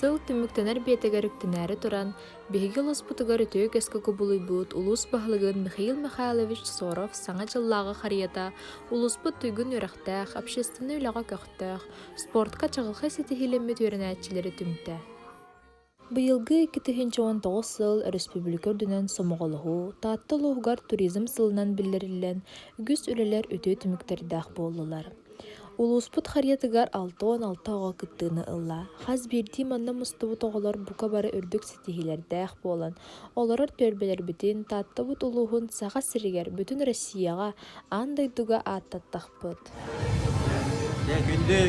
Сыл түмүктенер бетегеріктенері туран, беги лоспутугар өтөй көскі көбулуйбут улус бағлығын Михаил Михайлович Соров саңа жыллағы қарията улуспут түйгін өріқтәқ, общественный үліға көқтәқ, спортқа чағылға сетихилемет өрінәтчілері түмті. Быйылгы 2019 сыл республика үрдінен сомоғылығы, таатты луғығар туризм сылынан білдірілен үгіс үлелер өтөй түміктердәқ болылар. Улуспут харьятыгар 6-16 оға кыттыны ылла. Хаз берди манна мустубут оғылар бука бары үрдік сетихилердәқ болан. Оларар төрбелер бүтін тааттыбут улуғын саға сірігер бүтін Россияға андайдуга аттаттақ бұд. Күнді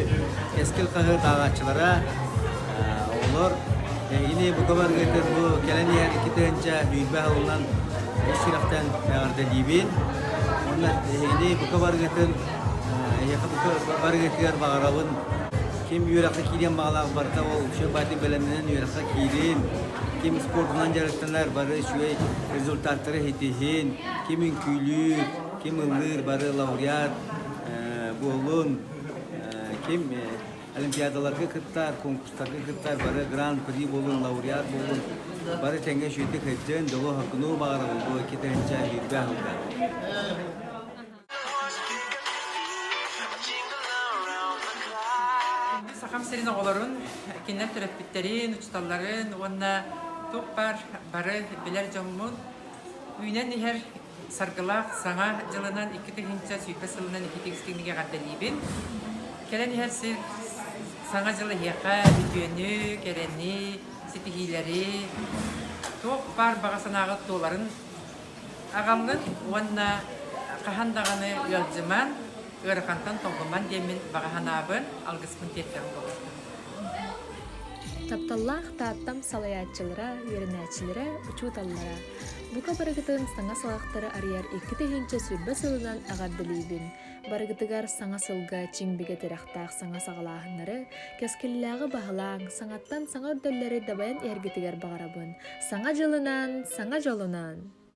ескіл қағыр тағатшылара олар yine bu kadar getir bu gelen yer iki tane hüybe olan bir sıraftan yardım edibin. Onlar yine bu kadar getir bu kadar getir bağırabın. Kim yürekte kirin bağlar varsa o şu batı beleninin yürekte kirin. Kim sportundan jarıktanlar barı şu rezultatları hetihin. Kimin külü, kim ılır barı laureat bu olun. Kim Olimpiyadalarga kıttar, konkurslarga kıttar, barı Grand Prix bolun, laureat bolun, barı tenge şüyde kıtçın, dolu hakkını bağırı oldu, iki tençe hüybe halda. Sakam serin oğların, kinler törepbitlerin, uçtalların, onunla topar, barı biler cammun, üynen her sargılaq, sana yılınan iki tençe süybe sılınan iki tekstilini kaddelibin, kelen her Sana жылы хеқа, бүтөні, керені, сетихилері, тоқ бар бағасынағы толарын ағамның онына қахандағаны өлжіман, өріқантан тоңғыман демін бағаханабын алғыспын теткен болыр. Тапталлах тааттам салаятчылара, веренәтчілері, учуталлара. Бука барыгытын саңа салақтары арияр 2-тегенче сүрбі сылынан ағардылейбін. Барыгытыгар саңа сылға чиңбеге терақтақ саңа сағалағынлары, кәскелілігі бағылаң, саңаттан саңа үрдөллері дабаян әргетігер бағарабын. Саңа жылынан, саңа жолынан.